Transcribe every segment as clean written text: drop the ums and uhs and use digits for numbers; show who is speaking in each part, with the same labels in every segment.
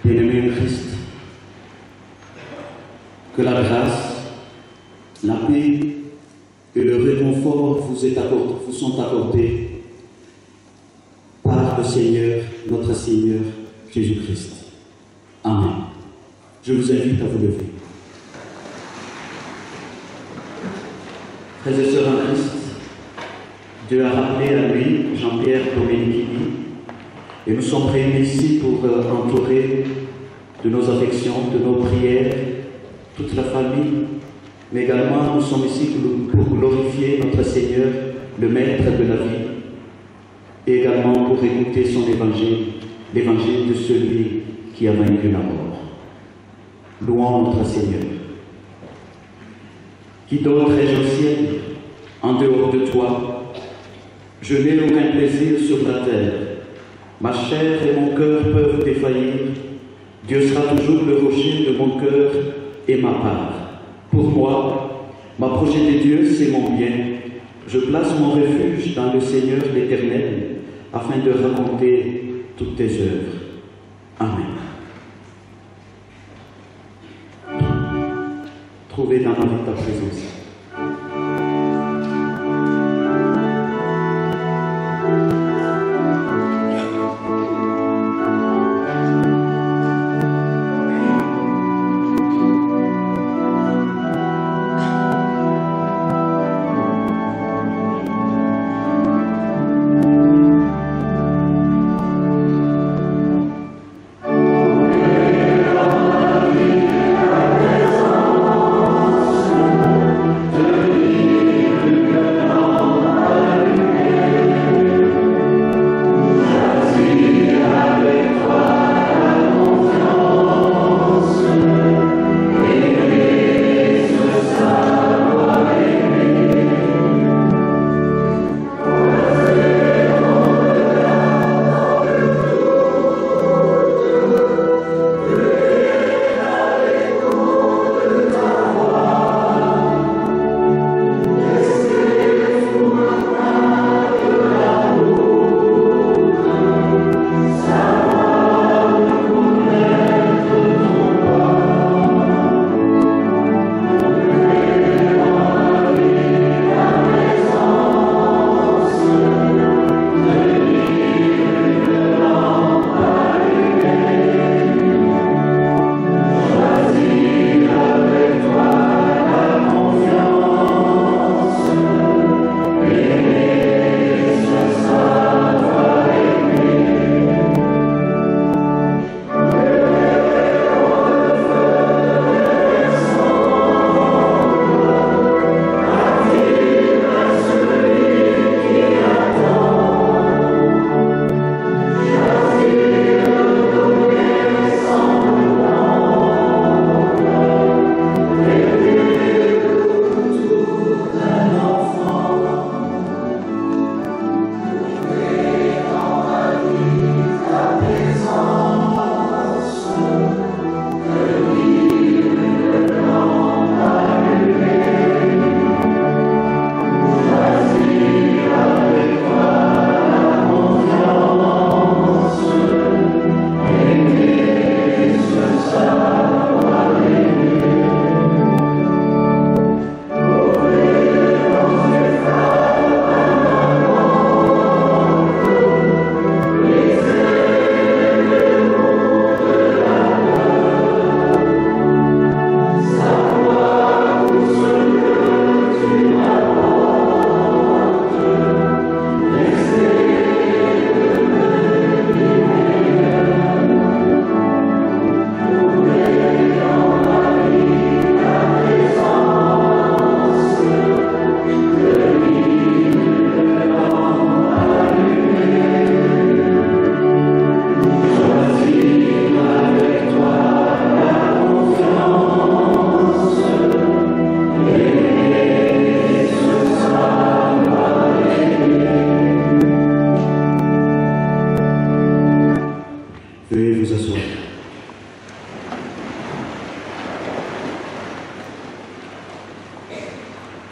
Speaker 1: Bien-aimés en Christ, que la grâce, la paix et le réconfort vous sont accordés par le Seigneur, notre Seigneur Jésus-Christ. Amen. Je vous invite à vous lever. Frères et sœurs en Christ, Dieu a rappelé à lui Jean-Pierre Domenichini et nous sommes réunis ici pour entourer de nos affections, de nos prières, toute la famille, mais également nous sommes ici pour glorifier notre Seigneur, le Maître de la vie, et également pour écouter son évangile, l'évangile de celui qui a vaincu la mort. Louons notre Seigneur. Qui d'autre ai-je au ciel, en dehors de toi? Je n'ai aucun plaisir sur la terre. Ma chair et mon cœur peuvent défaillir. Dieu sera toujours le rocher de mon cœur et ma part. Pour moi, ma projet de Dieu, c'est mon bien. Je place mon refuge dans le Seigneur l'Éternel, afin de raconter toutes tes œuvres. Amen. Trouvez dans ma vie ta présence.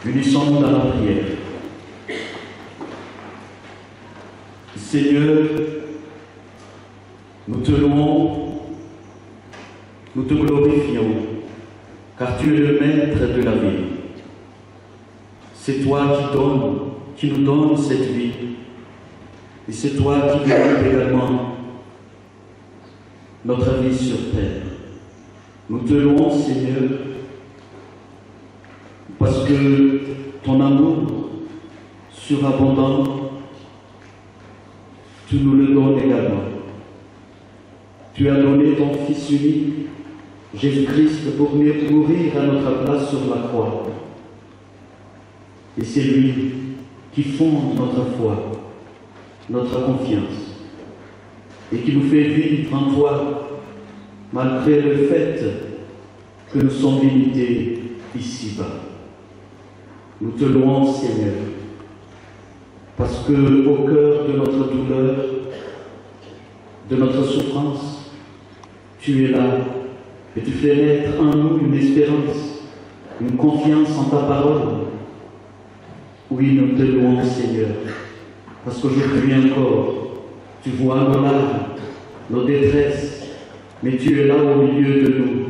Speaker 1: Unissons-nous dans la prière. Seigneur, nous te louons nous te glorifions, car tu es le maître de la vie. C'est toi qui nous donne cette vie. Et c'est toi qui nous donnes également notre vie sur terre. Nous te louons, Seigneur, parce que ton amour surabondant, tu nous le donnes également. Tu as donné ton Fils unique, Jésus-Christ, pour mourir à notre place sur la croix. Et c'est lui qui fonde notre foi, notre confiance, et qui nous fait vivre en toi, malgré le fait que nous sommes limités ici-bas. Nous te louons, Seigneur, parce que au cœur de notre douleur, de notre souffrance, tu es là et tu fais naître en nous une espérance, une confiance en ta parole. Oui, nous te louons, Seigneur, parce qu'aujourd'hui encore, tu vois nos larmes, nos détresses, mais tu es là au milieu de nous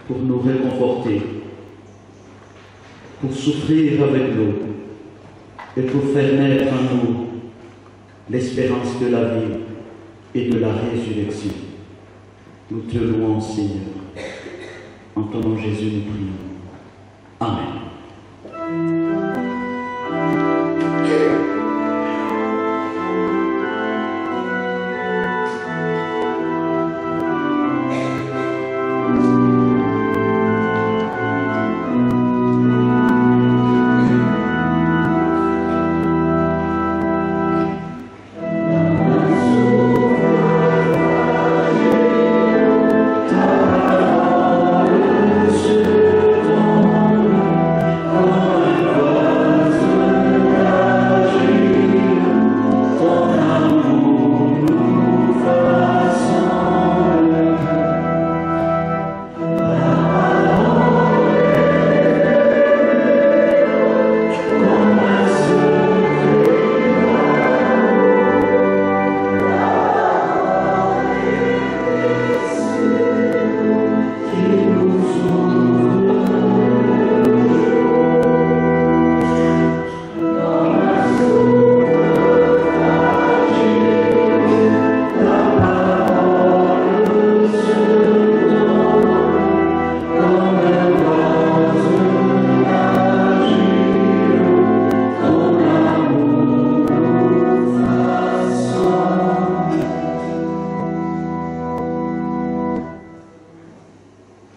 Speaker 1: pour nous réconforter, pour souffrir avec nous et pour faire naître en nous l'espérance de la vie et de la résurrection. Nous te louons, Seigneur. En ton nom, Jésus, nous prions. Amen.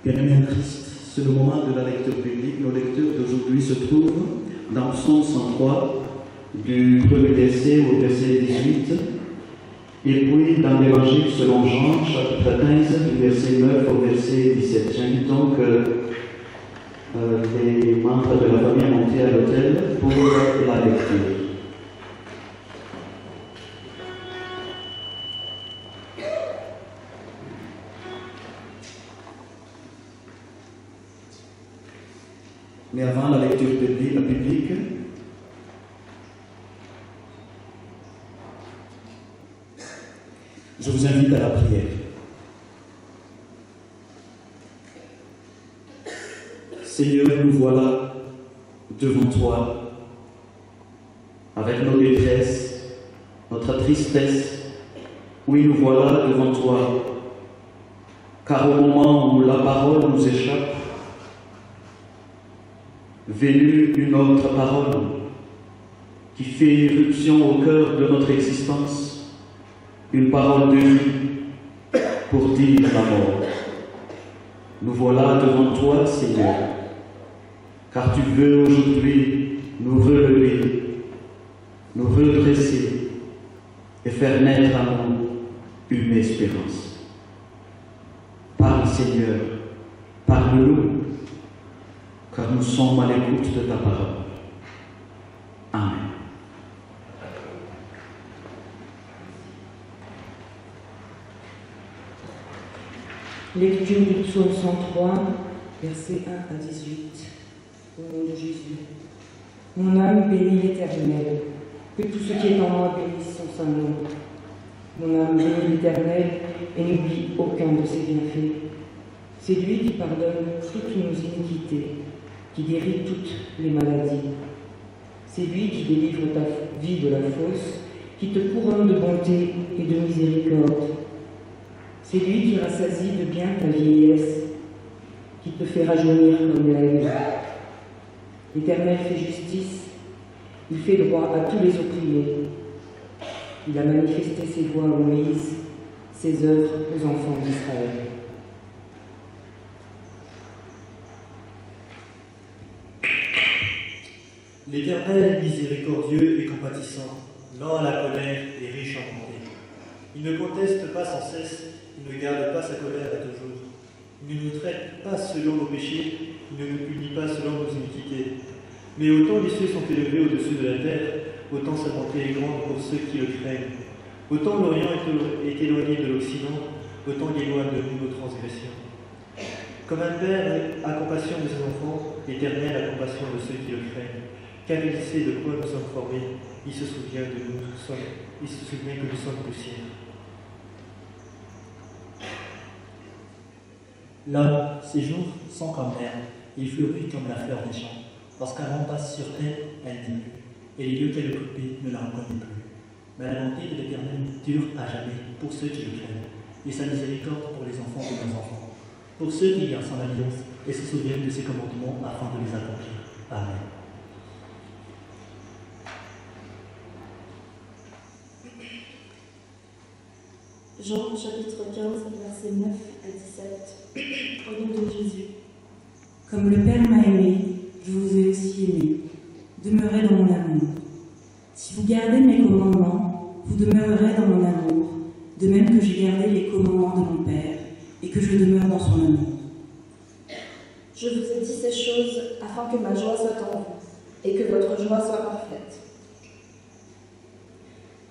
Speaker 1: Bien-aimés en Christ, c'est le moment de la lecture biblique. Nos lectures d'aujourd'hui se trouvent dans Psaume 103, du premier verset au verset 18, et puis dans l'Évangile selon Jean, chapitre 15, du verset 9 au verset 17. J'invite donc les membres de la famille à monter à l'autel pour la lecture. Mais avant la lecture biblique, je vous invite à la prière. Seigneur, nous voilà devant toi, avec nos détresses, notre tristesse. Oui, nous voilà devant toi, car au moment où la parole nous échappe, venue une autre parole qui fait irruption au cœur de notre existence, une parole de vie pour dire la mort. Nous voilà devant toi, Seigneur, car tu veux aujourd'hui nous relever, nous redresser et faire naître en nous une espérance. Parle, Seigneur, parle-nous, car nous sommes à l'écoute de ta parole. Amen.
Speaker 2: Lecture du psaume 103, versets 1 à 18. Au nom de Jésus. Mon âme bénit l'Éternel, que tout ce qui est en moi bénisse son saint nom. Mon âme bénit l'Éternel et n'oublie aucun de ses bienfaits. C'est lui qui pardonne toutes nos iniquités, qui guérit toutes les maladies. C'est lui qui délivre ta vie de la fosse, qui te couronne de bonté et de miséricorde. C'est lui qui rassasie de bien ta vieillesse, qui te fait rajeunir comme l'aigle. L'Éternel fait justice, il fait droit à tous les opprimés. Il a manifesté ses voies à Moïse, ses œuvres aux enfants d'Israël.
Speaker 3: L'Éternel est miséricordieux et compatissant, lent à la colère et riche en bonté. Il ne conteste pas sans cesse, il ne garde pas sa colère à toujours. Il ne nous traite pas selon nos péchés, il ne nous punit pas selon nos iniquités. Mais autant les cieux sont élevés au-dessus de la terre, autant sa bonté est grande pour ceux qui le craignent. Autant l'Orient est éloigné de l'Occident, autant il éloigne de nous nos transgressions. Comme un père a compassion de ses enfants, l'Éternel a compassion de ceux qui le craignent. Car il sait de quoi nous sommes formés, il se souvient que nous sommes poussière.
Speaker 4: L'homme, ses jours sont comme l'herbe, il fleurit comme la fleur des champs. Lorsqu'elle passe sur terre, elle n'est plus, et les lieux qu'elle occupait ne la reconnaissent plus. Mais la bonté de l'Éternel dure à jamais pour ceux qui le craignent, et sa miséricorde pour les enfants de nos enfants, pour ceux qui gardent son alliance et se souviennent de ses commandements afin de les accomplir. Amen.
Speaker 5: Jean chapitre 15, versets 9 à 17. Au nom de Jésus.
Speaker 6: Comme le Père m'a aimé, je vous ai aussi aimé. Demeurez dans mon amour. Si vous gardez mes commandements, vous demeurerez dans mon amour, de même que j'ai gardé les commandements de mon Père et que je demeure dans son amour.
Speaker 5: Je vous ai dit ces choses afin que ma joie soit en vous et que votre joie soit parfaite.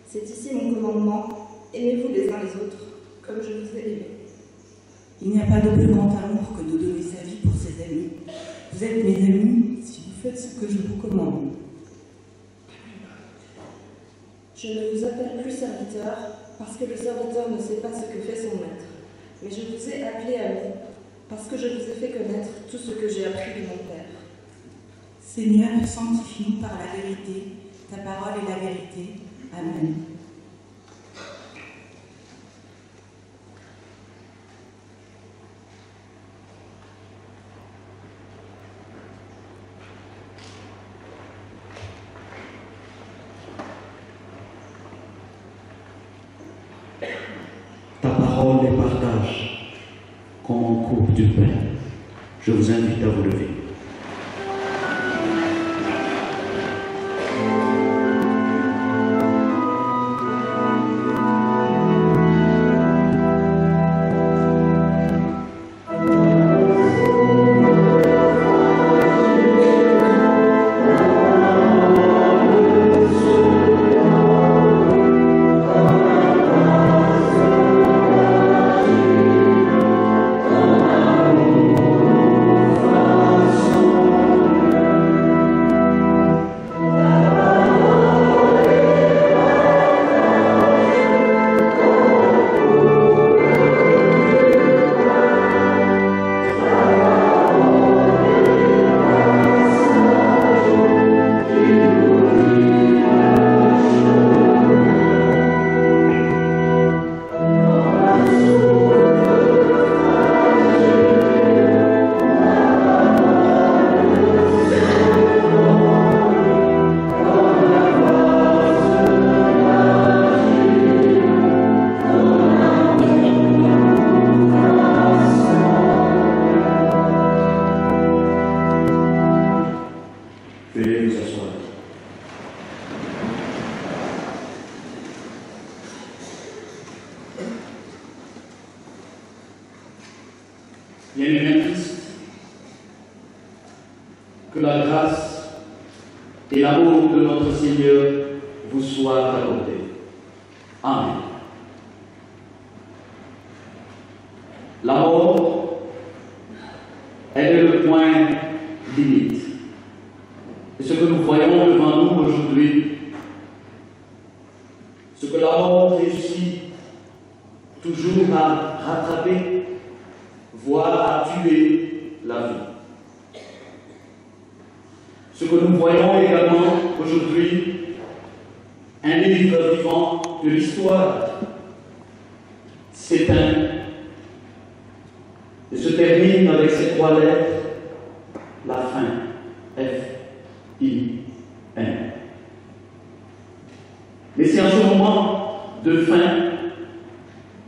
Speaker 5: C'est ici mon commandement. Aimez-vous les uns les autres, comme je vous ai aimé.
Speaker 6: Il n'y a pas de plus grand amour que de donner sa vie pour ses amis. Vous êtes mes amis si vous faites ce que je vous commande.
Speaker 5: Je ne vous appelle plus serviteur, parce que le serviteur ne sait pas ce que fait son maître. Mais je vous ai appelé ami, parce que je vous ai fait connaître tout ce que j'ai appris de mon Père.
Speaker 6: Seigneur, sanctifie-nous par la vérité. Ta parole est la vérité. Amen.
Speaker 1: Ta parole les partage comme on coupe du pain. Je vous invite à vous lever.
Speaker 7: Bien-aimés Christ, que la grâce et l'amour de notre Seigneur vous soient accordés. Amen. La mort, elle est le point limite. Et ce que nous voyons devant nous aujourd'hui, ce que la mort réussit toujours à rattraper, voire à tuer, Ce que nous voyons également aujourd'hui, un livre vivant de l'histoire s'éteint et se termine avec ces 3 lettres, la fin, F-I-N. Mais c'est en ce moment de fin,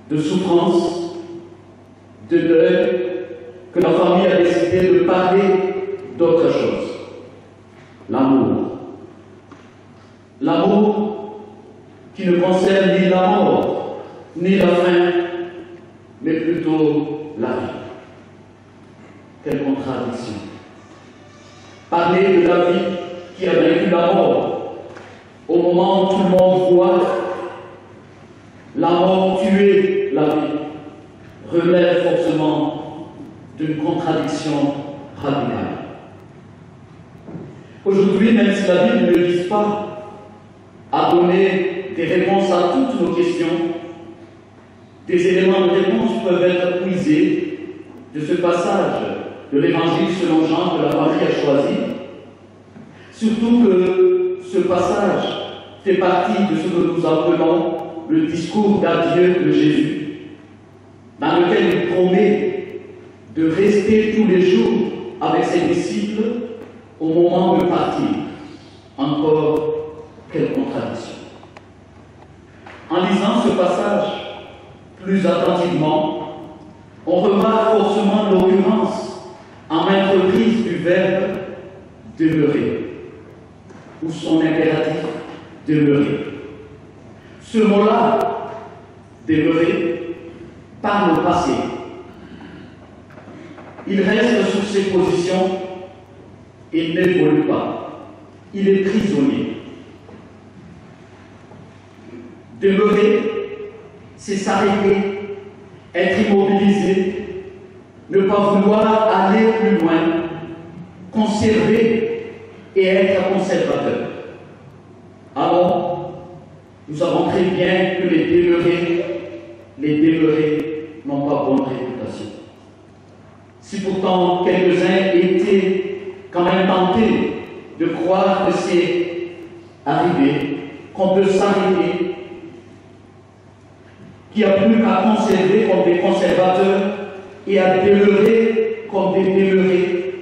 Speaker 7: de souffrance, de deuil, que la famille a décidé de parler d'autre chose. L'amour. L'amour qui ne concerne ni la mort, ni la fin, mais plutôt la vie. Quelle contradiction. Parler de la vie qui a vaincu la mort, au moment où tout le monde voit la mort tuer la vie, relève forcément d'une contradiction radicale. Aujourd'hui, même si la Bible ne vise pas à donner des réponses à toutes nos questions, des éléments de réponse peuvent être puisés de ce passage de l'Évangile selon Jean que la famille a choisi, surtout que ce passage fait partie de ce que nous appelons le discours d'adieu de Jésus, dans lequel il promet de rester tous les jours avec ses disciples au moment de partir. Encore, quelle contradiction. En lisant ce passage plus attentivement, on remarque forcément l'occurrence en maintes reprises du verbe demeurer, ou son impératif demeurer. Ce mot-là, demeurer, parle au passé. Il reste sur ses positions et n'évolue pas. Il est prisonnier. Demeurer, c'est s'arrêter, être immobilisé, ne pas vouloir aller plus loin, conserver et être conservateur. Alors, nous savons très bien que les demeurés n'ont pas bonne réputation. Si pourtant quelques-uns étaient quand même tentés de croire que c'est arrivé, qu'on peut s'arrêter, qu'il n'y a plus qu'à conserver comme des conservateurs et à demeurer comme des demeurés,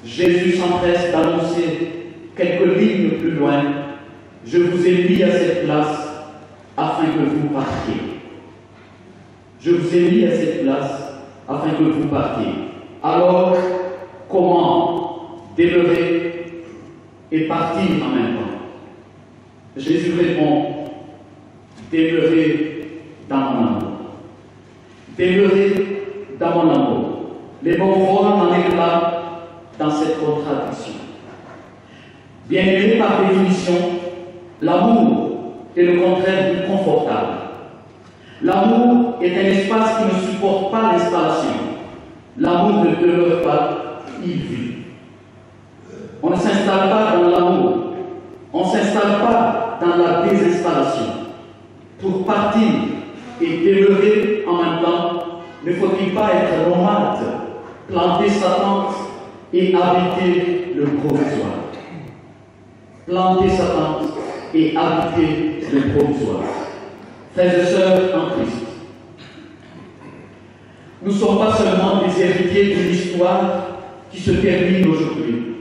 Speaker 7: Jésus s'empresse d'annoncer quelques lignes plus loin: je vous ai mis à cette place afin que vous partiez. Je vous ai mis à cette place afin que vous partiez. Alors, comment demeurer et partir en même temps? Jésus répond: demeurez dans mon amour. Demeurez dans mon amour. Les mots volent en éclat dans cette contradiction. Bien aimé, par définition, l'amour est le contraire du confortable. L'amour est un espace qui ne supporte pas l'installation. L'amour ne demeure pas, il vit. On ne s'installe pas dans l'amour. On ne s'installe pas dans la désinstallation. Pour partir et demeurer en même temps, ne faut-il pas être nomade, planter sa tente et habiter le provisoire? Planter sa tente et habiter le provisoire. Frères et sœurs en Christ, nous ne sommes pas seulement des héritiers d'une histoire qui se termine aujourd'hui.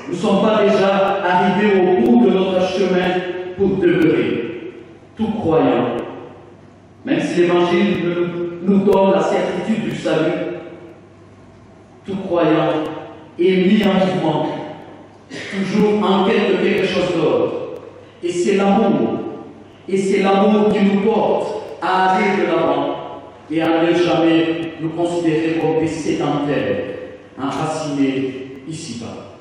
Speaker 7: Nous ne sommes pas déjà arrivés au bout de notre chemin pour demeurer. Tout croyant, même si l'Évangile nous donne la certitude du salut, tout croyant est mis en mouvement, toujours en quête de quelque chose d'autre. Et c'est l'amour. Et c'est l'amour qui nous porte à aller de l'avant et à ne jamais nous considérer comme des sédentaires, enracinés ici-bas.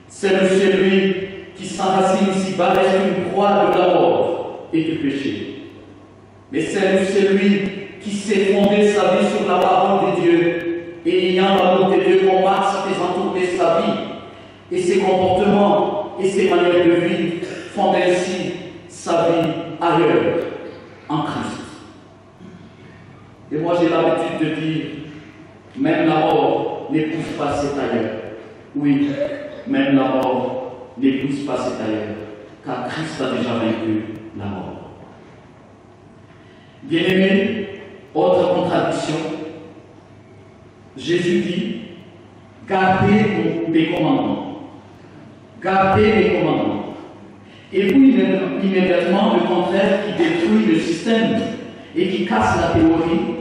Speaker 7: C'est celui qui s'enracine ici-bas reste une croix de la mort et du péché. Mais c'est celui qui s'est fondé sa vie sur la parole de Dieu et ayant l'amour de Dieu combattre faisant tourner sa vie et ses comportements et ses manières de vie font ainsi sa vie ailleurs, en Christ. Et moi j'ai l'habitude de dire, même la mort n'épouse pas cet ailleurs. Oui, même la mort n'épouse pas cet ailleurs, car Christ a déjà vaincu la mort. Bien-aimés, autre contradiction, Jésus dit, gardez mes commandements. Gardez mes commandements. Et puis immédiatement, le contraire qui détruit le système et qui casse la théorie,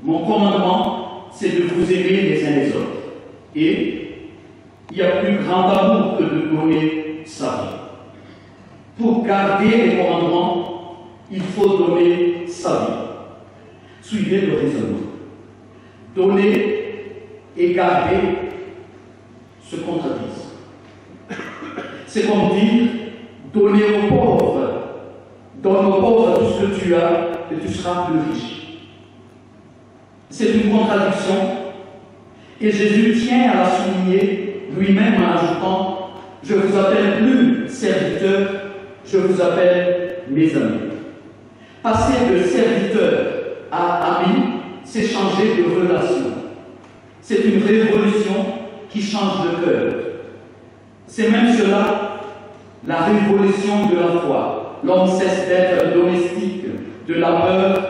Speaker 7: mon commandement, c'est de vous aimer les uns les autres. Et il y a plus grand amour que de donner sa vie. Pour garder les commandements, il faut donner sa vie. Suivez le raisonnement. Donner et garder se contredisent. C'est comme dire, donner aux pauvres, donne aux pauvres tout ce que tu as et tu seras plus riche. C'est une contradiction et Jésus tient à la souligner lui-même en ajoutant, je vous appelle plus serviteurs, je vous appelle mes amis. Passer de serviteur à ami, c'est changer de relation. C'est une révolution qui change de cœur. C'est même cela, la révolution de la foi. L'homme cesse d'être domestique de la peur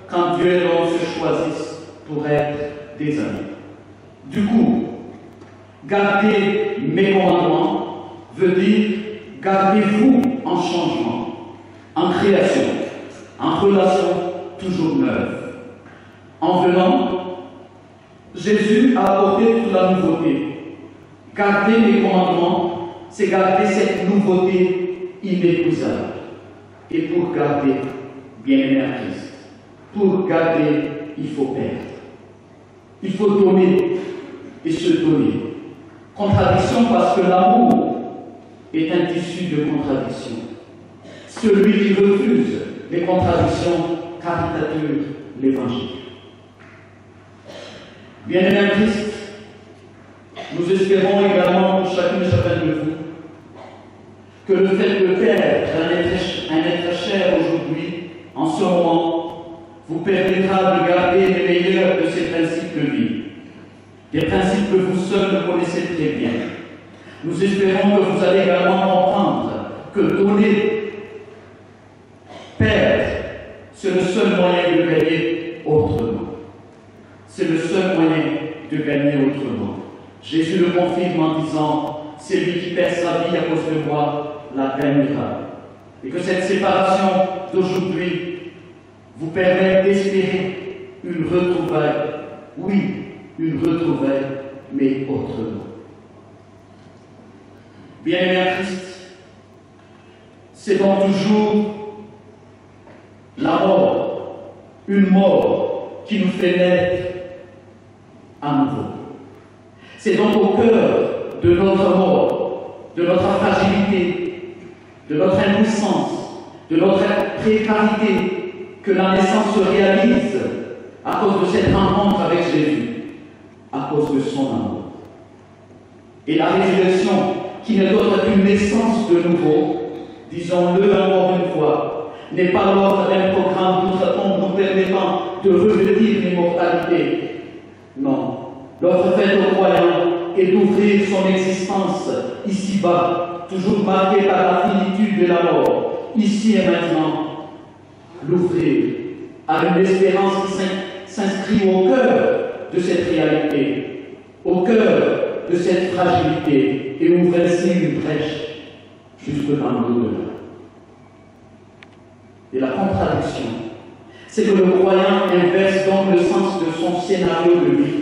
Speaker 7: quand Dieu et l'homme se choisissent pour être des amis. Du coup, garder mes commandements veut dire gardez-vous en changement, en création, en relation toujours neuve. En venant, Jésus a apporté toute la nouveauté. Garder les commandements, c'est garder cette nouveauté inépuisable. Et pour garder, bien-aimé à Christ, pour garder, il faut perdre. Il faut donner et se donner. Contradiction parce que l'amour est un tissu de contradiction. Celui qui refuse les contradictions caricature l'Évangile. Bien-aimé à Christ, nous espérons également pour chacune et chacun de vous que le fait de perdre un être cher aujourd'hui, en ce moment, vous permettra de garder les meilleurs de ces principes de vie. Des principes que vous seuls connaissez très bien. Nous espérons que vous allez également comprendre que donner, perdre, c'est le seul moyen de gagner autrement. C'est le seul moyen de gagner autrement. Jésus le confirme en disant, c'est lui qui perd sa vie à cause de moi, la gagnera. Et que cette séparation d'aujourd'hui vous permet d'espérer une retrouvaille. Oui, une retrouvaille, mais autrement. Bien-aimé à Christ, c'est donc toujours la mort, une mort qui nous fait naître à nouveau. C'est donc au cœur de notre mort, de notre fragilité, de notre impuissance, de notre précarité, que la naissance se réalise à cause de cette rencontre avec Jésus, à cause de son amour. Et la résurrection, qui n'est autre qu'une naissance de nouveau, disons-le encore une fois, n'est pas l'ordre d'un programme d'outre-tombe nous permettant de revêtir l'immortalité. Non. L'autre fait au croyant est d'ouvrir son existence ici-bas, toujours marquée par la finitude de la mort, ici et maintenant, l'ouvrir à une espérance qui s'inscrit au cœur de cette réalité, au cœur de cette fragilité, et ouvre ainsi une brèche jusque dans l'au-delà. Et la contradiction, c'est que le croyant inverse donc le sens de son scénario de vie.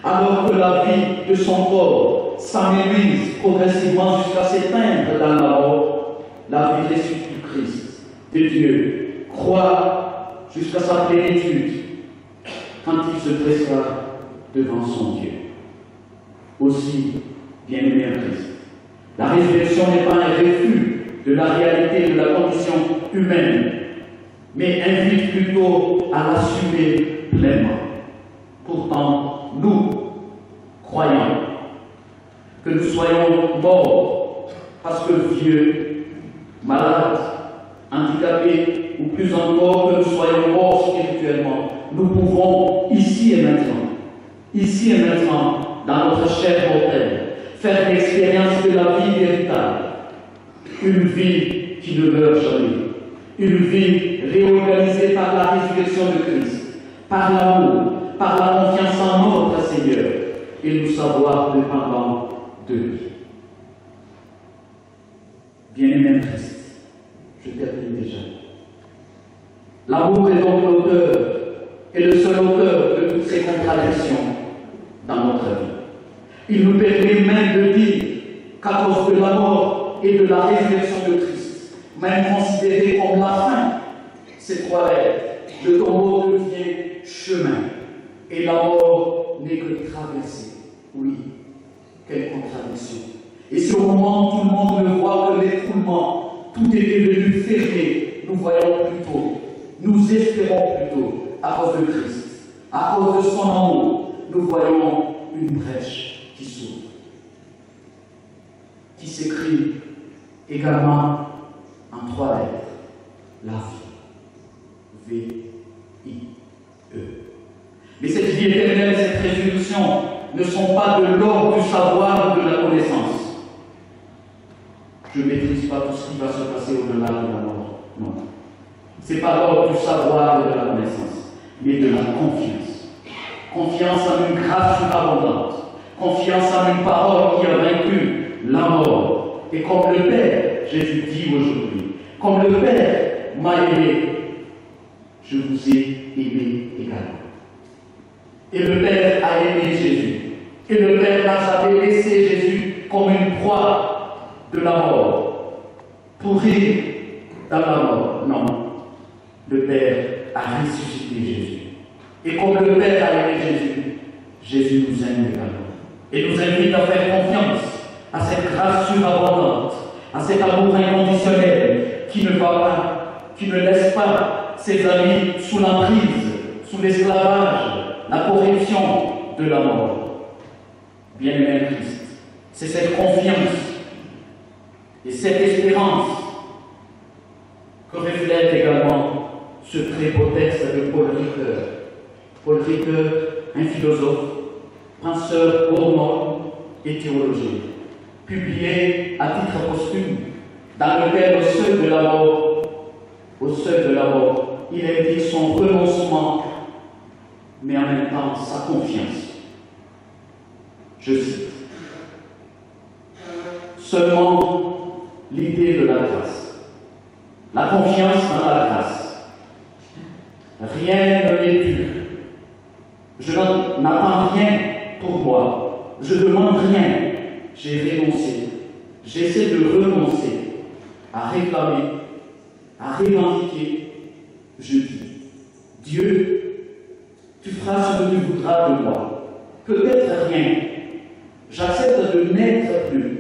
Speaker 7: Alors que la vie de son corps s'amenuise progressivement jusqu'à s'éteindre dans la mort, la vie reçue du Christ, de Dieu, croît jusqu'à sa plénitude quand il se dressera devant son Dieu. Aussi, bien-aimé à Christ, la résurrection n'est pas un refus de la réalité de la condition humaine, mais invite plutôt à l'assumer pleinement. Pourtant, nous, croyons que nous soyons morts parce que vieux, malades, handicapés, ou plus encore que nous soyons morts spirituellement, nous pouvons, ici et maintenant, dans notre chair mortelle, faire l'expérience de la vie véritable, une vie qui ne meurt jamais, une vie réorganisée par la résurrection de Christ, par l'amour, par la confiance en notre Seigneur, et nous savoir dépendants de lui. Bien-aimé Christ, je termine déjà. L'amour est donc l'auteur et le seul auteur de toutes ces contradictions dans notre vie. Il nous permet même de dire qu'à cause de la mort et de la résurrection de Christ, même considéré comme la fin, ces trois lettres, le tombeau devient chemin et la mort n'est que traversée. Oui, quelle contradiction. Et si au moment où tout le monde ne voit que l'écroulement, tout est devenu fermé, nous voyons plutôt, nous espérons plutôt, à cause de Christ, à cause de son amour, nous voyons une brèche qui s'ouvre, qui s'écrit également en trois lettres, la vie, V-I-E. Mais cette vie éternelle, cette résurrection, ne sont pas de l'ordre du savoir ou de la connaissance. Je ne maîtrise pas tout ce qui va se passer au-delà de la mort. Non. Ce n'est pas l'ordre du savoir et de la connaissance, mais de la confiance. Confiance en une grâce abondante. Confiance en une parole qui a vaincu la mort. Et comme le Père, Jésus dit aujourd'hui, comme le Père m'a aimé, je vous ai aimé également. Et le Père a aimé Jésus. Et le Père n'a jamais laissé Jésus comme une proie de la mort, pour rire dans la mort. Non. Le Père a ressuscité Jésus. Et comme le Père a aimé Jésus, Jésus nous aime également. Et nous invite à faire confiance à cette grâce surabondante, à cet amour inconditionnel qui ne va pas, qui ne laisse pas ses amis sous l'emprise, sous l'esclavage, la corruption de la mort. Bien-aimé Christ, c'est cette confiance et cette espérance que reflète également ce très beau texte de Paul Ricoeur. Paul Ricoeur, un philosophe, penseur mormon et théologien, publié à titre posthume, dans lequel, au seuil de la mort, il indique son renoncement, mais en même temps sa confiance. Je cite: seulement l'idée de la grâce, la confiance dans la grâce. Rien ne m'est dû. Je n'attends rien pour moi. Je ne demande rien. J'ai renoncé. J'essaie de renoncer à réclamer, à revendiquer. Je dis: Dieu, tu feras ce que tu voudras de moi. Peut-être rien. J'accepte de n'être plus.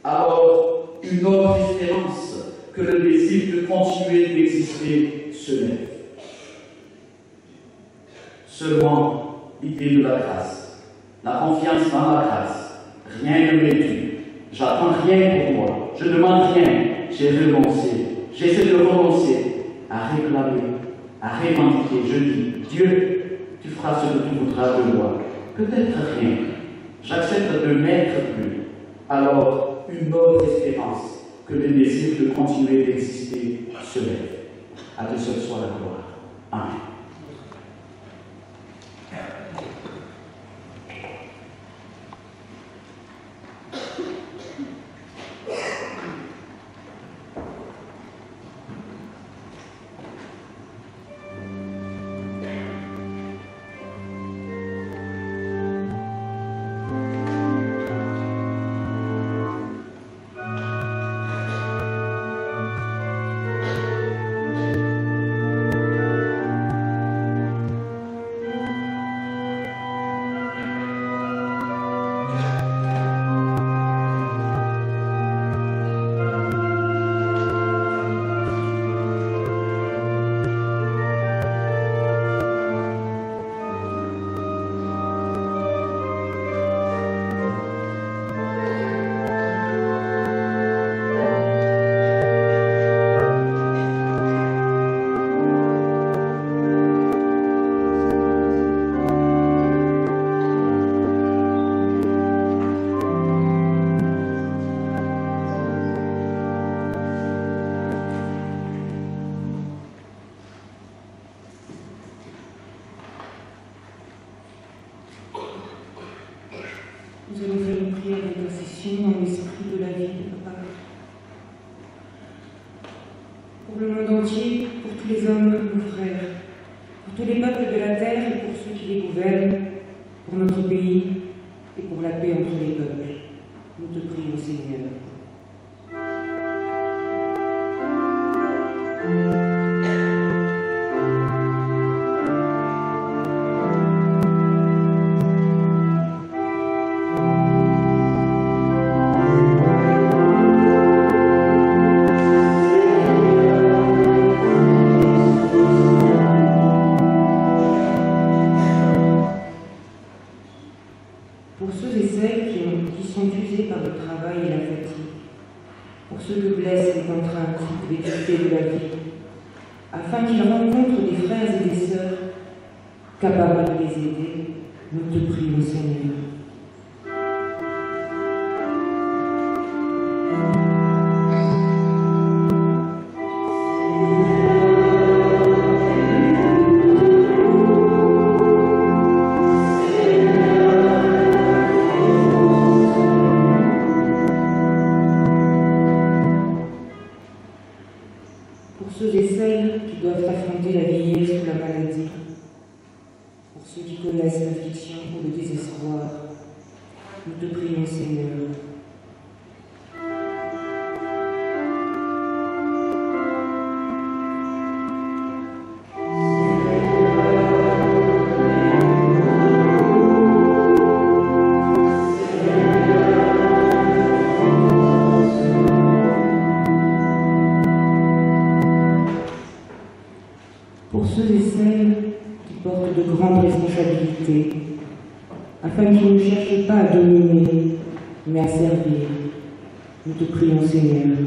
Speaker 7: Alors, une autre espérance que le désir de continuer d'exister se lève. Seulement l'idée de la grâce, la confiance dans la grâce. Rien ne m'est dû. J'attends rien pour moi. Je ne demande rien. J'ai renoncé. J'essaie de renoncer à réclamer, à revendiquer. Je dis: Dieu, tu feras ce que tu voudras de moi. Peut-être rien. J'accepte de n'être plus. Alors, une autre espérance que le désir de continuer d'exister se lève. À Dieu seul soit la gloire. Amen.
Speaker 2: les peuples. Nous te prions, Seigneur. Pour ceux et celles qui sont usés par le travail et la fatigue, pour ceux que blessent les contraintes, les difficultés de la vie, afin qu'ils rencontrent des frères et des sœurs capables de les aider, nous te prions, Seigneur. Pour ceux et celles qui doivent affronter la vieillesse ou la maladie, pour ceux qui connaissent l'affliction ou le désespoir, nous te prions, Seigneur. Pour ceux et celles qui portent de grandes responsabilités, afin qu'ils ne cherchent pas à dominer, mais à servir, nous te prions, Seigneur.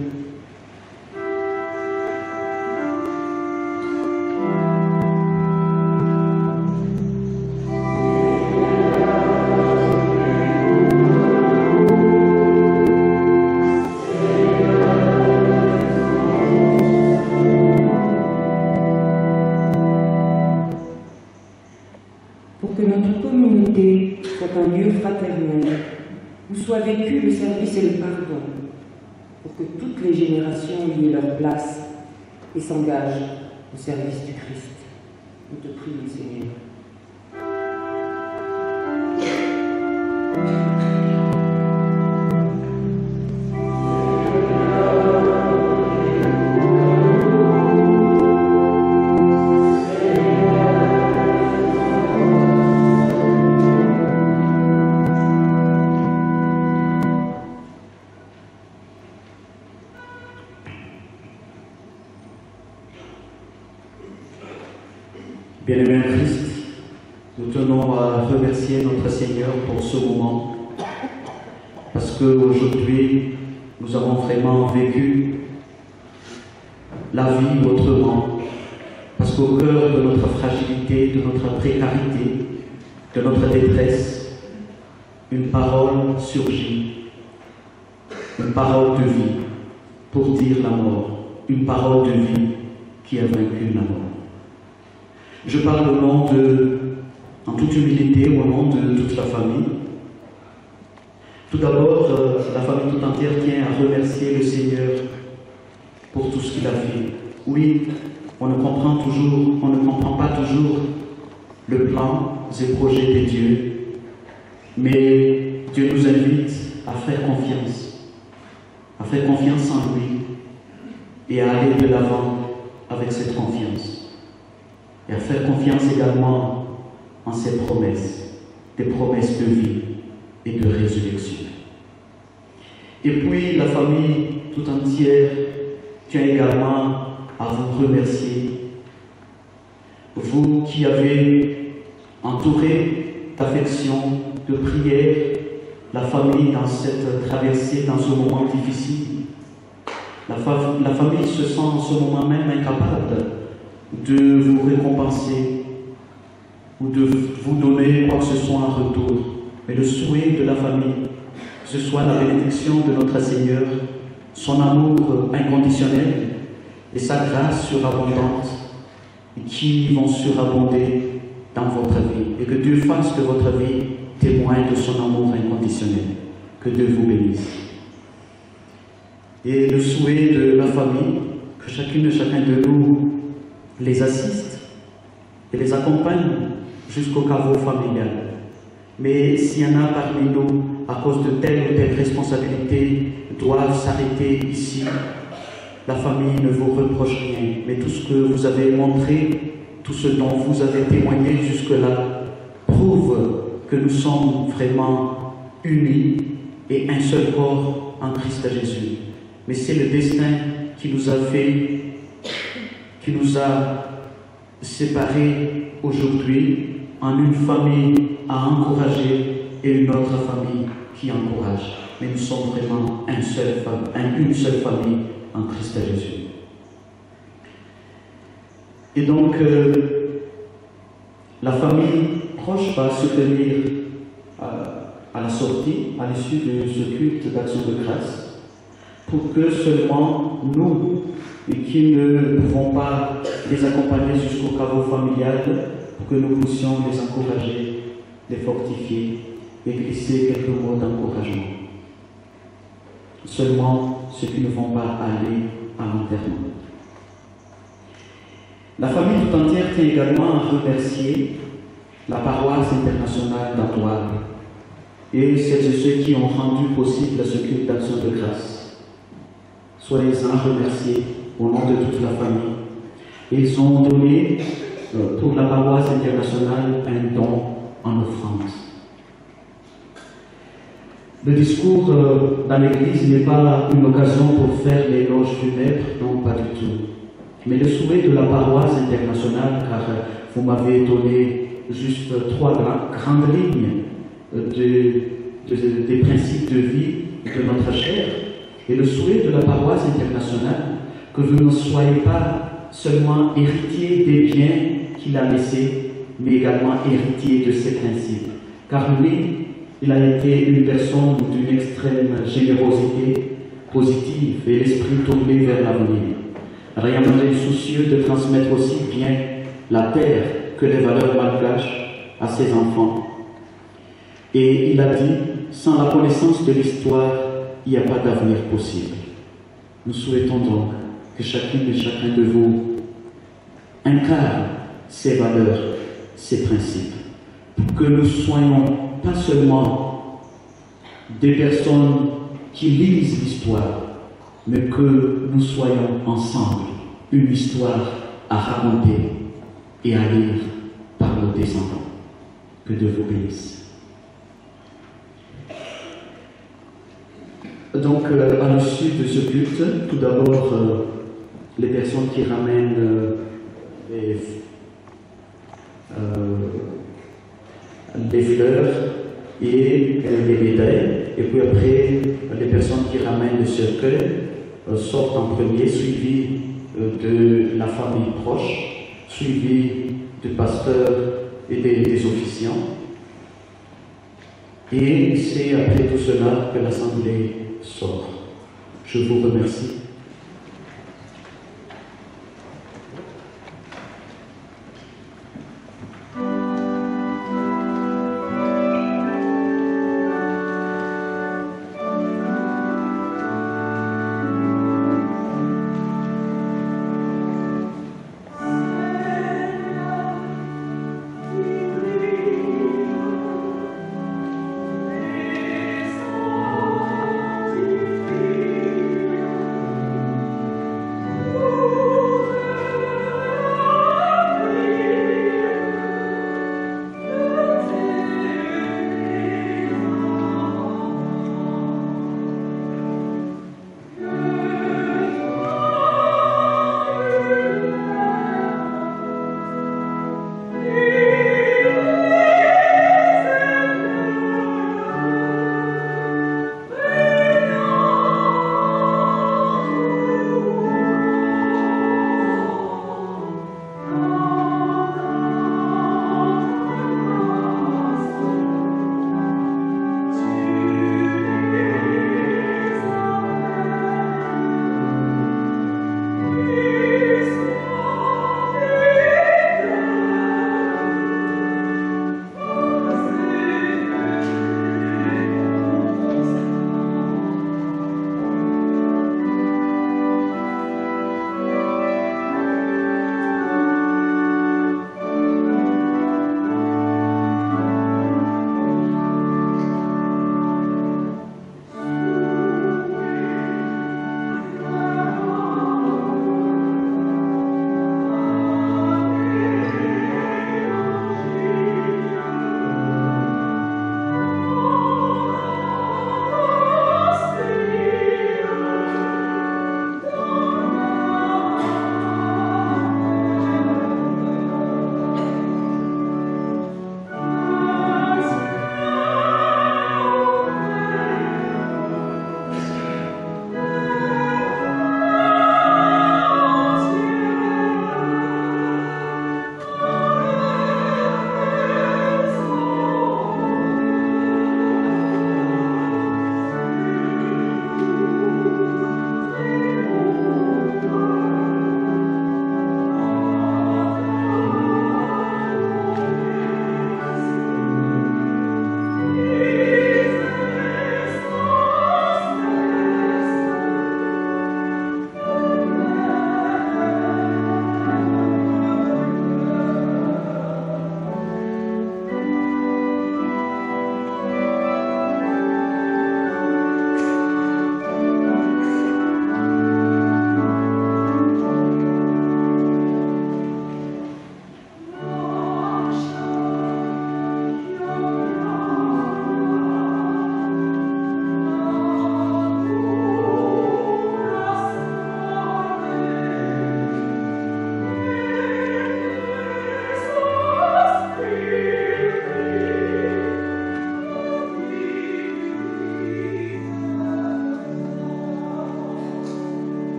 Speaker 2: Pour que notre communauté soit un lieu fraternel, où soit vécu le service et le pardon, pour que toutes les générations y aient leur place et s'engagent au service du Christ. Nous te prions, Seigneur.
Speaker 1: Bien-aimé en Christ, nous tenons à remercier notre Seigneur pour ce moment, parce qu'aujourd'hui, nous avons vraiment vécu la vie autrement, parce qu'au cœur de notre fragilité, de notre précarité, de notre détresse, une parole surgit, une parole de vie pour dire la mort, une parole de vie qui a vaincu la mort. Je parle au nom en toute humilité, au nom de toute la famille. Tout d'abord, la famille tout entière tient à remercier le Seigneur pour tout ce qu'il a fait. Oui, on ne comprend pas toujours le plan et projet de Dieu, mais Dieu nous invite à faire confiance en lui et à aller de l'avant avec cette confiance. Et à faire confiance également en ses promesses, des promesses de vie et de résurrection. Et puis la famille tout entière tient également à vous remercier, vous qui avez entouré d'affection, de prière, la famille dans cette traversée, dans ce moment difficile. La famille se sent en ce moment même incapable de vous récompenser ou de vous donner quoi que ce soit en retour. Mais le souhait de la famille, que ce soit la bénédiction de notre Seigneur, son amour inconditionnel et sa grâce surabondante qui vont surabonder dans votre vie. Et que Dieu fasse que votre vie témoigne de son amour inconditionnel. Que Dieu vous bénisse. Et le souhait de la famille, que chacune et chacun de nous les assiste et les accompagne jusqu'au caveau familial. Mais s'il y en a parmi nous à cause de telle ou telle responsabilité, doivent s'arrêter ici. La famille ne vous reproche rien, mais tout ce que vous avez montré, tout ce dont vous avez témoigné jusque-là, prouve que nous sommes vraiment unis et un seul corps en Christ Jésus. Mais c'est le destin qui nous a séparés aujourd'hui en une famille à encourager et une autre famille qui encourage. Mais nous sommes vraiment une seule famille en Christ Jésus. Et donc, la famille proche va se tenir à la sortie, à l'issue de ce culte d'action de grâce, pour que seulement nous, qui ne pouvons pas les accompagner jusqu'au caveau familial, pour que nous puissions les encourager, les fortifier et glisser quelques mots d'encouragement. Seulement ceux qui ne vont pas aller à l'enterrement. La famille tout entière tient également à remercier la paroisse internationale d'Antoine et celles et ceux qui ont rendu possible ce culte d'action de grâce. Soyez-en remerciés au nom de toute la famille. Ils ont donné pour la paroisse internationale un don en offrande. Le discours dans l'Église n'est pas une occasion pour faire l'éloge funèbre, non, pas du tout. Mais le souhait de la paroisse internationale, car vous m'avez donné juste 3 grandes lignes des principes de vie de notre chair, et le souhait de la paroisse internationale, que vous ne soyez pas seulement héritiers des biens qu'il a laissés, mais également héritiers de ses principes. Car lui, il a été une personne d'une extrême générosité positive et l'esprit tourné vers l'avenir. Rien moins soucieux de transmettre aussi bien la terre que les valeurs malgaches à ses enfants. Et il a dit, sans la connaissance de l'histoire, il n'y a pas d'avenir possible. Nous souhaitons donc que chacune et chacun de vous incarne ces valeurs, ces principes, pour que nous soyons pas seulement des personnes qui lisent l'histoire, mais que nous soyons ensemble une histoire à raconter et à lire par nos descendants. Que Dieu vous bénisse. Donc, à l'issue de ce culte, tout d'abord, les personnes qui ramènent des fleurs et les médailles, et puis après, les personnes qui ramènent le cercueil sortent en premier, suivis de la famille proche, suivis du pasteur et des officiants. Et c'est après tout cela que l'assemblée sort. Je vous remercie.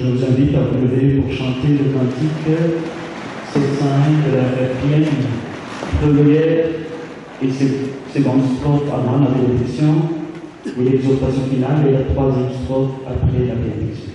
Speaker 1: Je vous invite à vous lever pour chanter le cantique 701 de la quatrième, première et seconde strophe avant la bénédiction, et l'exhortation finale et la troisième strophe après la bénédiction.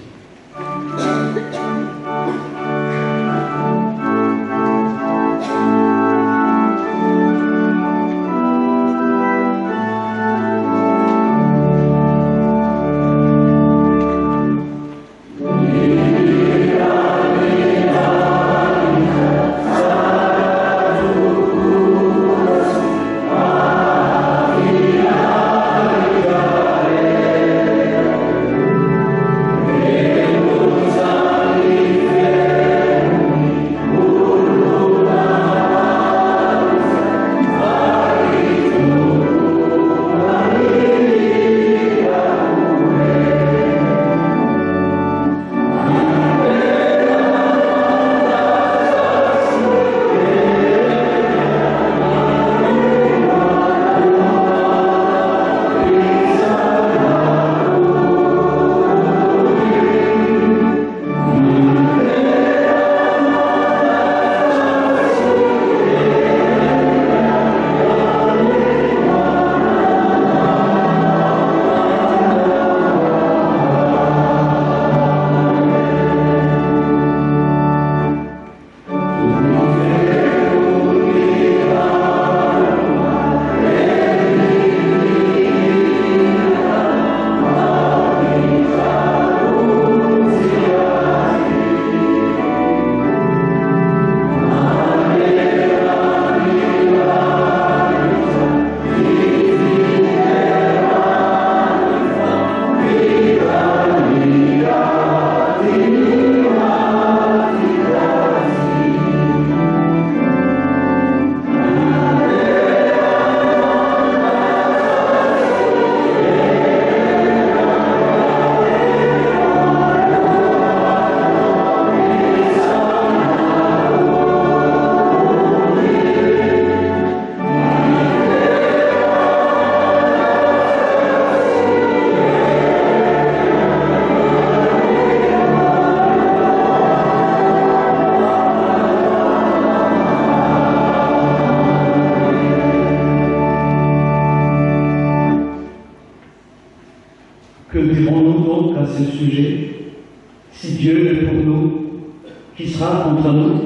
Speaker 1: Que dirons-nous donc à ce sujet? Si Dieu est pour nous, qui sera contre nous?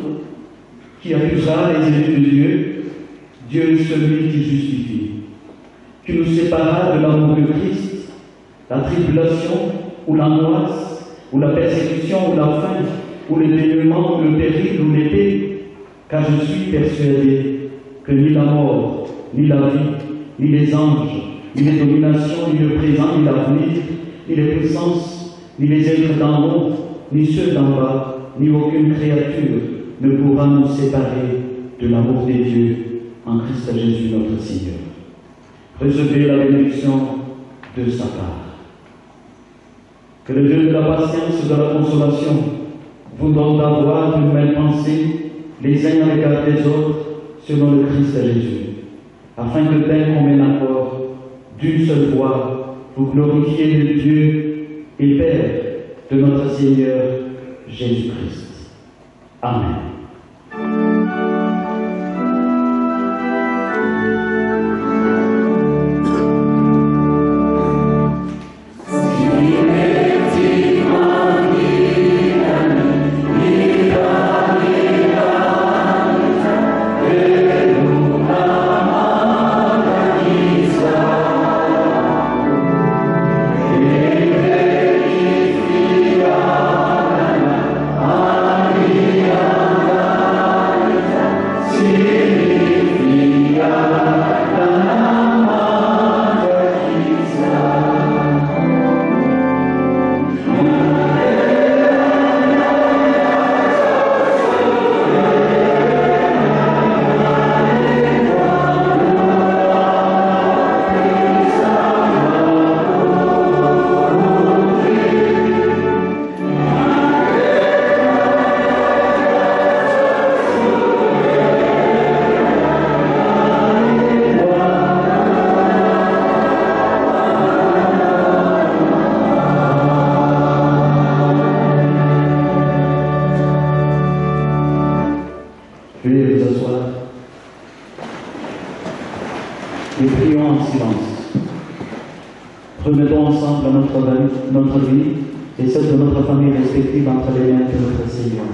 Speaker 1: Qui accusera les élus de Dieu? Dieu est celui qui justifie. Qui nous séparera de l'amour de Christ? La tribulation, ou l'angoisse, ou la persécution, ou la faim, ou le dénuement, ou le péril, ou l'épée? Car je suis persuadé que ni la mort, ni la vie, ni les anges, ni les dominations, ni le présent, ni l'avenir, ni les puissances, ni les êtres d'en haut, ni ceux d'en bas, ni aucune créature ne pourra nous séparer de l'amour des dieux en Christ Jésus notre Seigneur. Recevez la bénédiction de sa part. Que le Dieu de la patience et de la consolation vous donne d'avoir une même pensée les uns à l'égard des autres selon le Christ Jésus, afin que d'un commun accord, d'une seule voix, vous glorifiez le Dieu et Père de notre Seigneur Jésus-Christ. Amen.
Speaker 8: Maria.
Speaker 1: notre vie et celle de notre famille respective entre les mains de notre Seigneur.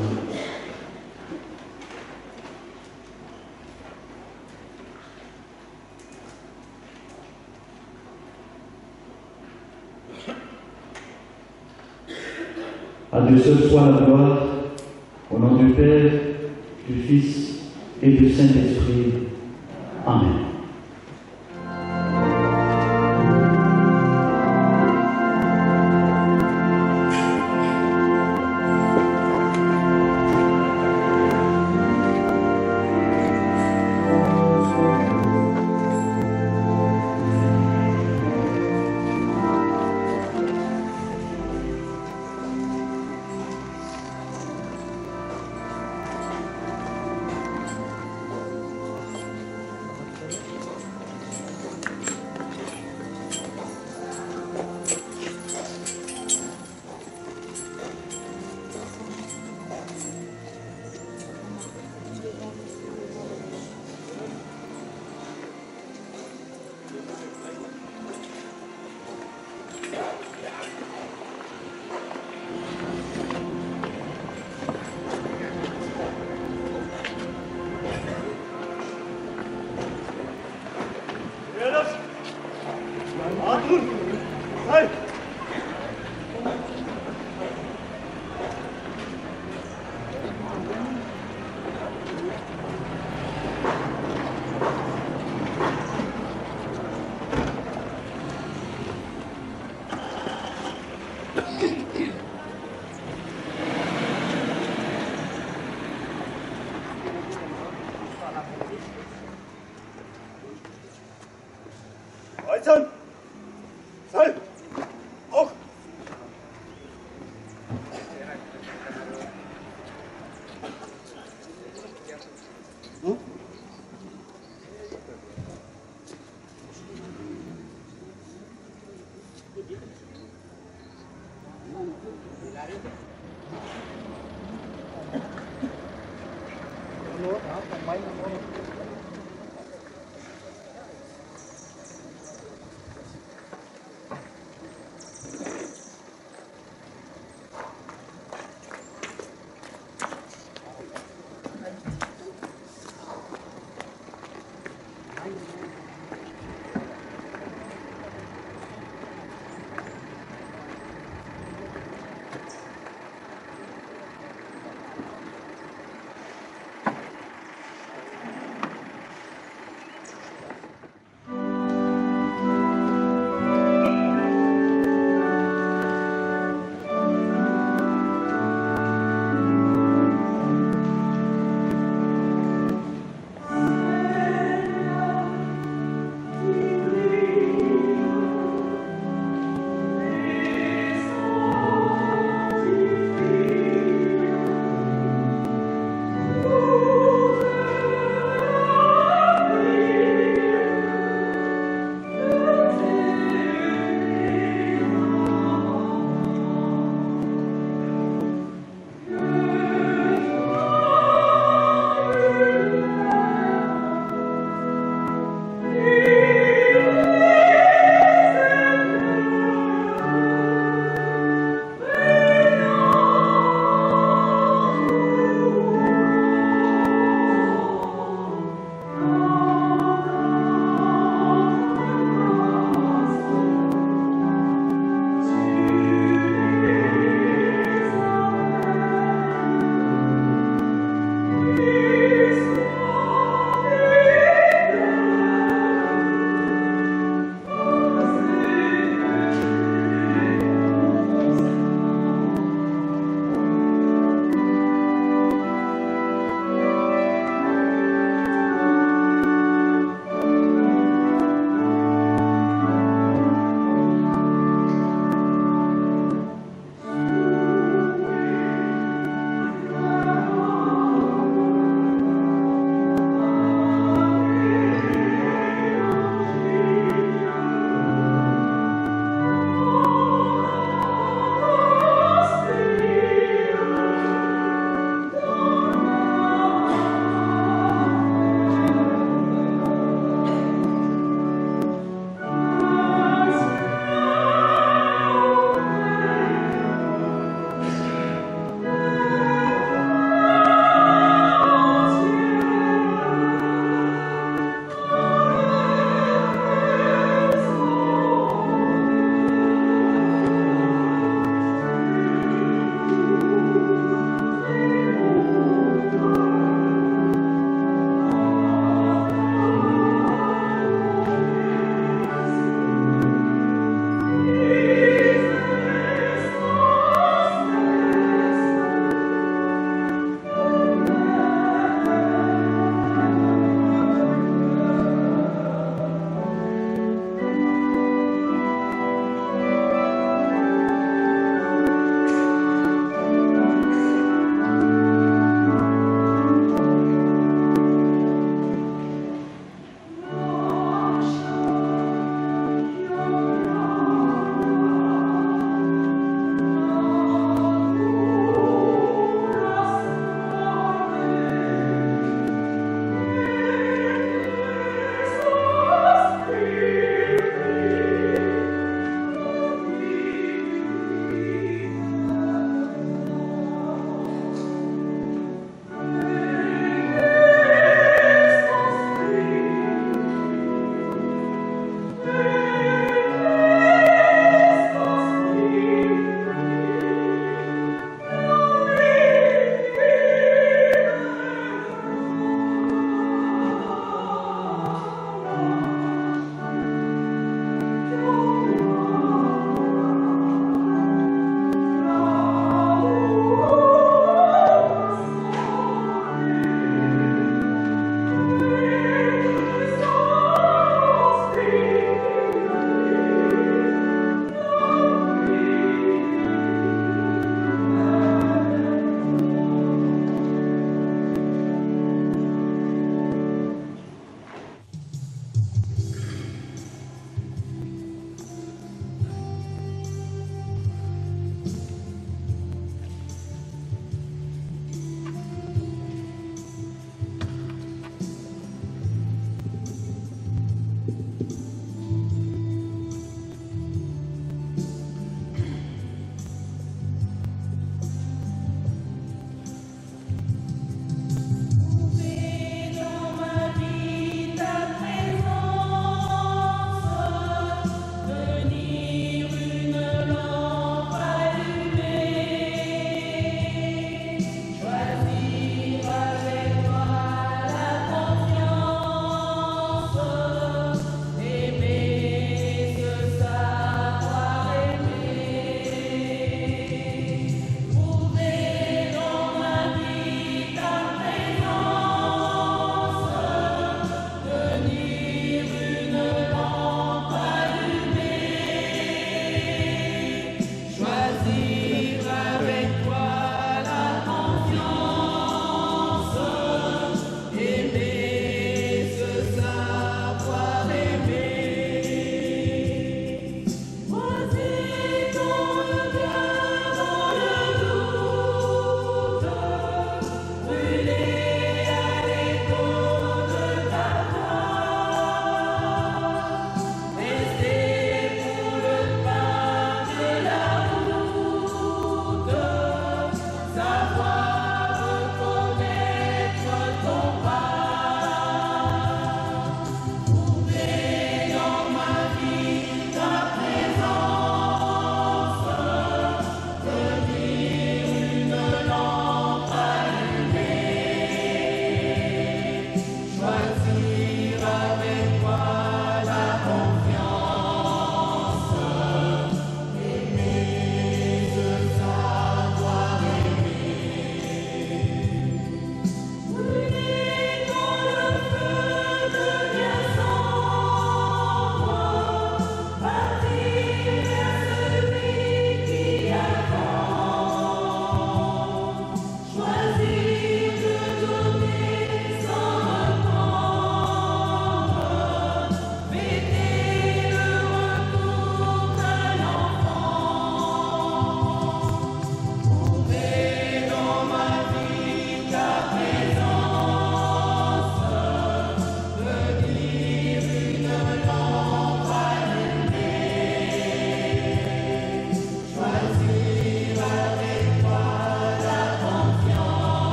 Speaker 1: À Dieu seul soit la gloire, au nom du Père, du Fils et du Saint-Esprit. Amen.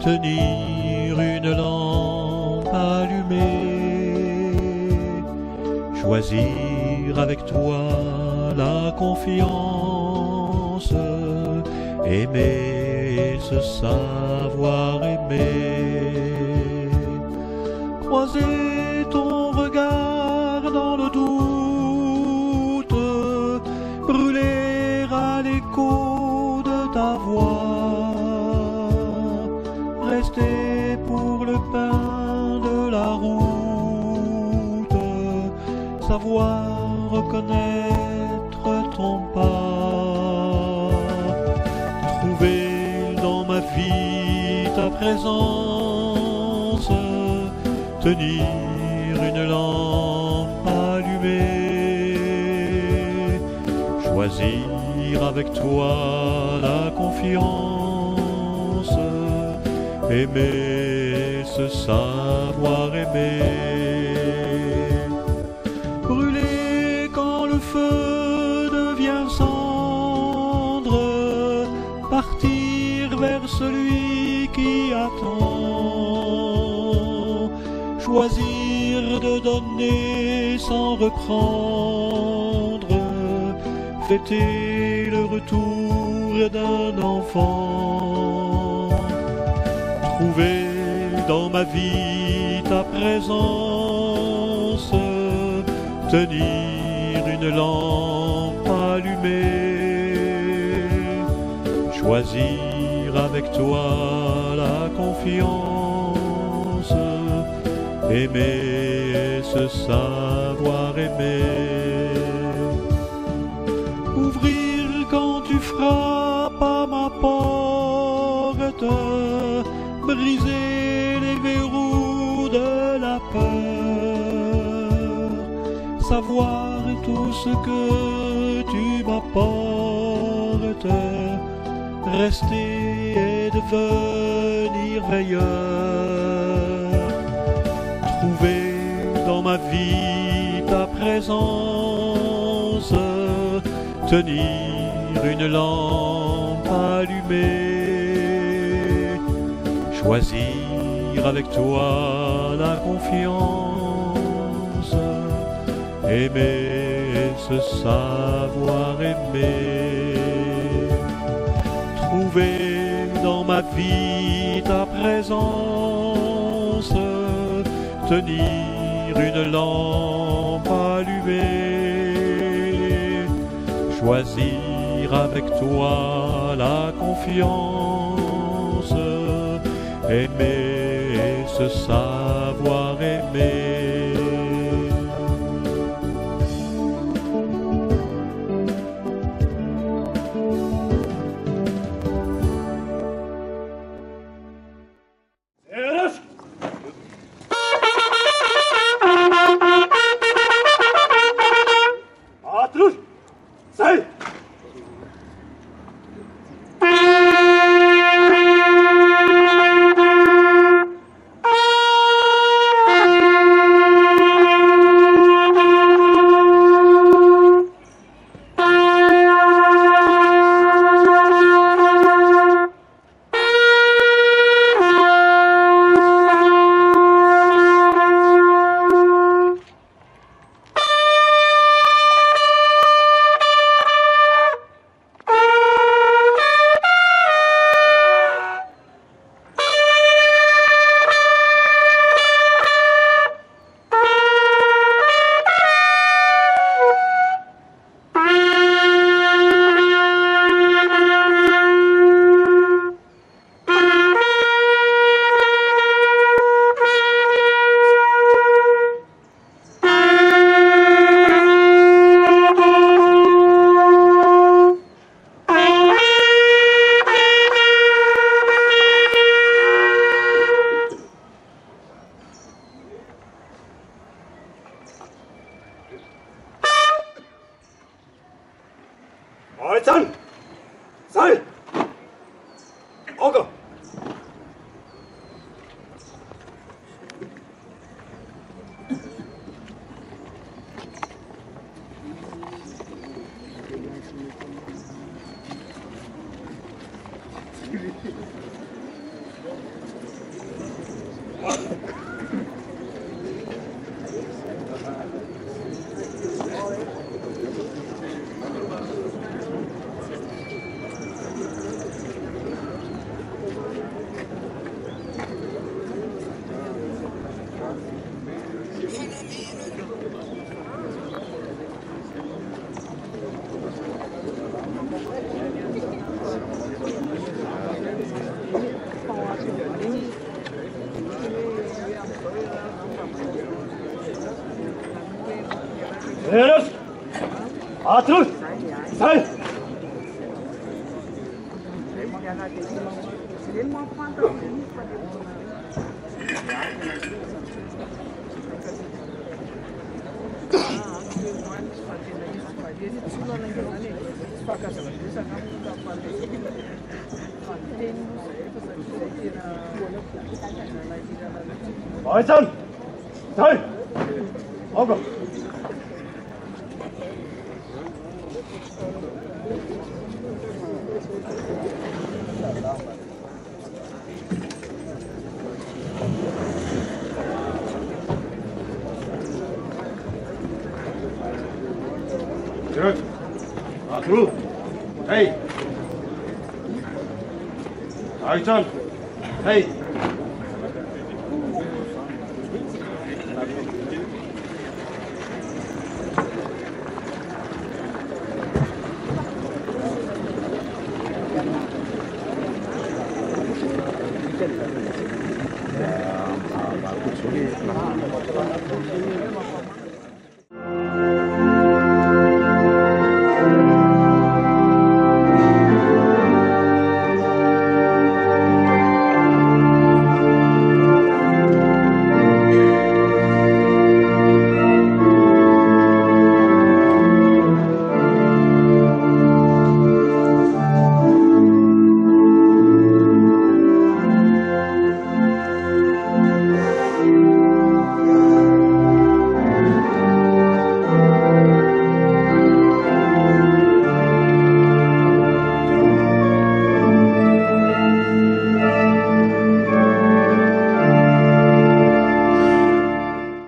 Speaker 8: tenir une lampe allumée, choisir avec toi la confiance, aimer, se savoir aimer, croiser ton regard dans le doute, brûler à l'écho de ta voix, rester pour le pain de la route, savoir reconnaître ton pas, trouver dans ma vie ta présence, tenir une lampe allumée, choisir avec toi la confiance, aimer, se savoir aimer, brûler quand le feu devient cendre, partir vers celui qui attend, choisir de donner sans reprendre, fêter le retour d'un enfant, trouver dans ma vie ta présence, tenir une lampe allumée, choisir avec toi la confiance, aimer, se savoir aimer, ouvrir quand tu frappes à ma porte, briser les verrous de la peur, savoir tout ce que tu m'apportes, rester et devenir veilleur, trouver dans ma vie ta présence, tenir une lampe allumée, choisir avec toi la confiance, aimer, se savoir aimer, trouver dans ma vie ta présence, tenir une lampe allumée, choisir avec toi la confiance, aimer, se savoir aimer. Arthur! Sei! Weiter! Sei! Auge! Zurück! Arthur! Hey! Aycan! Hey!
Speaker 9: 야, 아, 그 저기